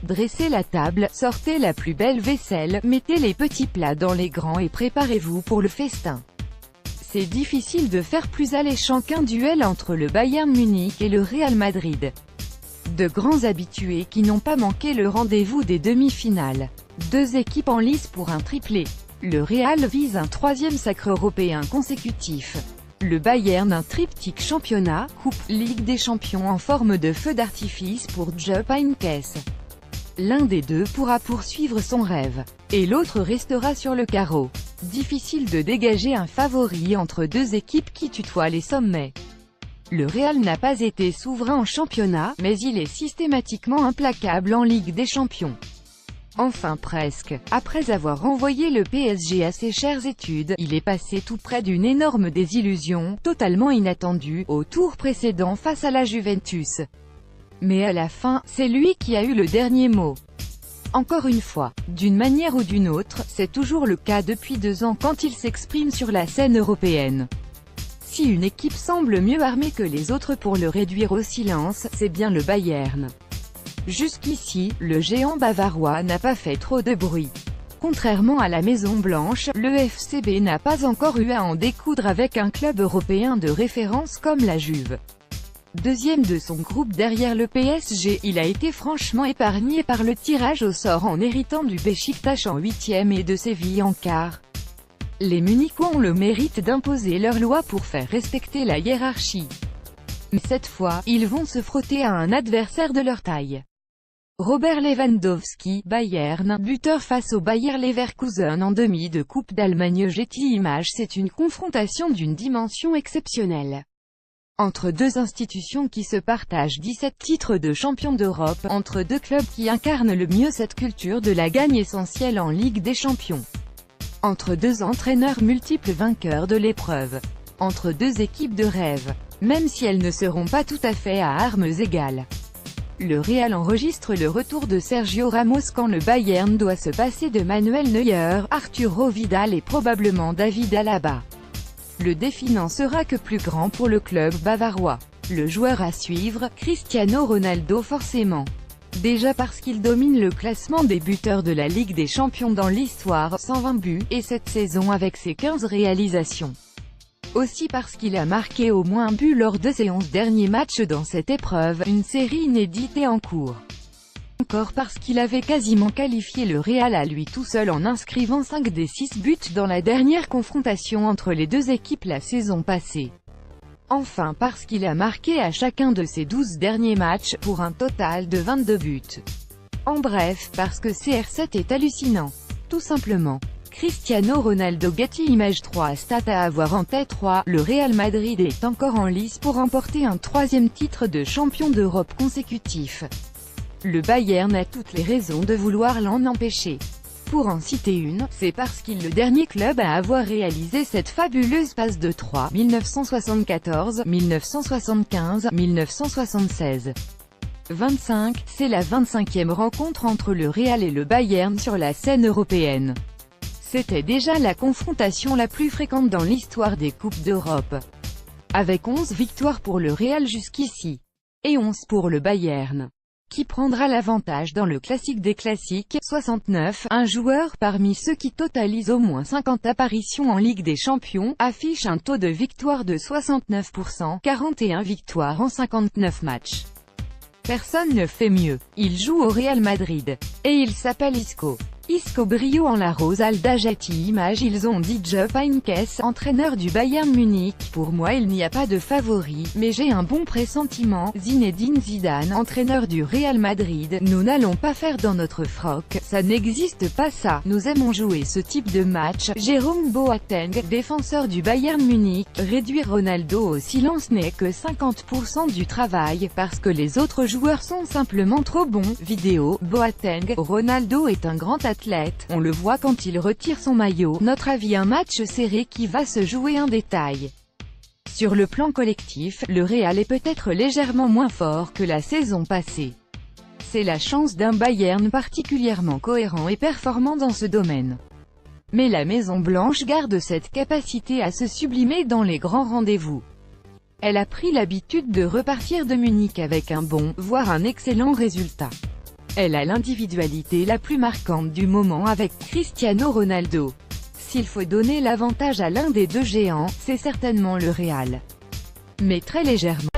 Dressez la table, sortez la plus belle vaisselle, mettez les petits plats dans les grands et préparez-vous pour le festin. C'est difficile de faire plus alléchant qu'un duel entre le Bayern Munich et le Real Madrid. De grands habitués qui n'ont pas manqué le rendez-vous des demi-finales. Deux équipes en lice pour un triplé. Le Real vise un troisième sacre européen consécutif. Le Bayern un triptyque championnat, coupe, Ligue des champions en forme de feu d'artifice pour Jupp Heynckes. L'un des deux pourra poursuivre son rêve, et l'autre restera sur le carreau. Difficile de dégager un favori entre deux équipes qui tutoient les sommets. Le Real n'a pas été souverain en championnat, mais il est systématiquement implacable en Ligue des champions. Enfin presque. Après avoir renvoyé le PSG à ses chères études, il est passé tout près d'une énorme désillusion, totalement inattendue, au tour précédent face à la Juventus. Mais à la fin, c'est lui qui a eu le dernier mot. Encore une fois, d'une manière ou d'une autre, c'est toujours le cas depuis 2 ans quand il s'exprime sur la scène européenne. Si une équipe semble mieux armée que les autres pour le réduire au silence, c'est bien le Bayern. Jusqu'ici, le géant bavarois n'a pas fait trop de bruit. Contrairement à la Maison-Blanche, le FCB n'a pas encore eu à en découdre avec un club européen de référence comme la Juve. Deuxième de son groupe derrière le PSG, il a été franchement épargné par le tirage au sort en héritant du Beşiktaş en 8e et de Séville en quart. Les Munichois ont le mérite d'imposer leur loi pour faire respecter la hiérarchie. Mais cette fois, ils vont se frotter à un adversaire de leur taille. Robert Lewandowski, Bayern, buteur face au Bayer Leverkusen en demi de Coupe d'Allemagne. Getty Images. C'est une confrontation d'une dimension exceptionnelle. Entre deux institutions qui se partagent 17 titres de champion d'Europe, entre deux clubs qui incarnent le mieux cette culture de la gagne essentielle en Ligue des champions. Entre deux entraîneurs multiples vainqueurs de l'épreuve. Entre deux équipes de rêve, même si elles ne seront pas tout à fait à armes égales. Le Real enregistre le retour de Sergio Ramos quand le Bayern doit se passer de Manuel Neuer, Arturo Vidal et probablement David Alaba. Le défi n'en sera que plus grand pour le club bavarois. Le joueur à suivre, Cristiano Ronaldo forcément. Déjà parce qu'il domine le classement des buteurs de la Ligue des champions dans l'histoire, 120 buts, et cette saison avec ses 15 réalisations. Aussi parce qu'il a marqué au moins un but lors de ses 11 derniers matchs dans cette épreuve, une série inédite et en cours. Encore parce qu'il avait quasiment qualifié le Real à lui tout seul en inscrivant 5 des 6 buts dans la dernière confrontation entre les deux équipes la saison passée. Enfin parce qu'il a marqué à chacun de ses 12 derniers matchs, pour un total de 22 buts. En bref, parce que CR7 est hallucinant. Tout simplement. Cristiano Ronaldo. Getty Images. 3 stats à avoir en tête. 3. Le Real Madrid est encore en lice pour remporter un troisième titre de champion d'Europe consécutif. Le Bayern a toutes les raisons de vouloir l'en empêcher. Pour en citer une, c'est parce qu'il est le dernier club à avoir réalisé cette fabuleuse passe de 3, 1974, 1975, 1976. 25, c'est la 25e rencontre entre le Real et le Bayern sur la scène européenne. C'était déjà la confrontation la plus fréquente dans l'histoire des Coupes d'Europe. Avec 11 victoires pour le Real jusqu'ici. Et 11 pour le Bayern. Qui prendra l'avantage dans le classique des classiques, 69, un joueur parmi ceux qui totalisent au moins 50 apparitions en Ligue des Champions, affiche un taux de victoire de 69%, 41 victoires en 59 matchs. Personne ne fait mieux. Il joue au Real Madrid. Et il s'appelle Isco. Isco Brio en la rose. Alda. Getty Images. Ils ont dit Jupp Heynckes, entraîneur du Bayern Munich. Pour moi il n'y a pas de favori, mais j'ai un bon pressentiment. Zinedine Zidane, entraîneur du Real Madrid. Nous n'allons pas faire dans notre froc, ça n'existe pas ça. Nous aimons jouer ce type de match. Jérôme Boateng, défenseur du Bayern Munich. Réduire Ronaldo au silence n'est que 50% du travail, parce que les autres joueurs sont simplement trop bons. Vidéo, Boateng. Ronaldo est un grand athlète, on le voit quand il retire son maillot. Notre avis, un match serré qui va se jouer. Un détail. Sur le plan collectif, le Real est peut-être légèrement moins fort que la saison passée. C'est la chance d'un Bayern particulièrement cohérent et performant dans ce domaine. Mais la Maison-Blanche garde cette capacité à se sublimer dans les grands rendez-vous. Elle a pris l'habitude de repartir de Munich avec un bon, voire un excellent résultat. Elle a l'individualité la plus marquante du moment avec Cristiano Ronaldo. S'il faut donner l'avantage à l'un des deux géants, c'est certainement le Real. Mais très légèrement.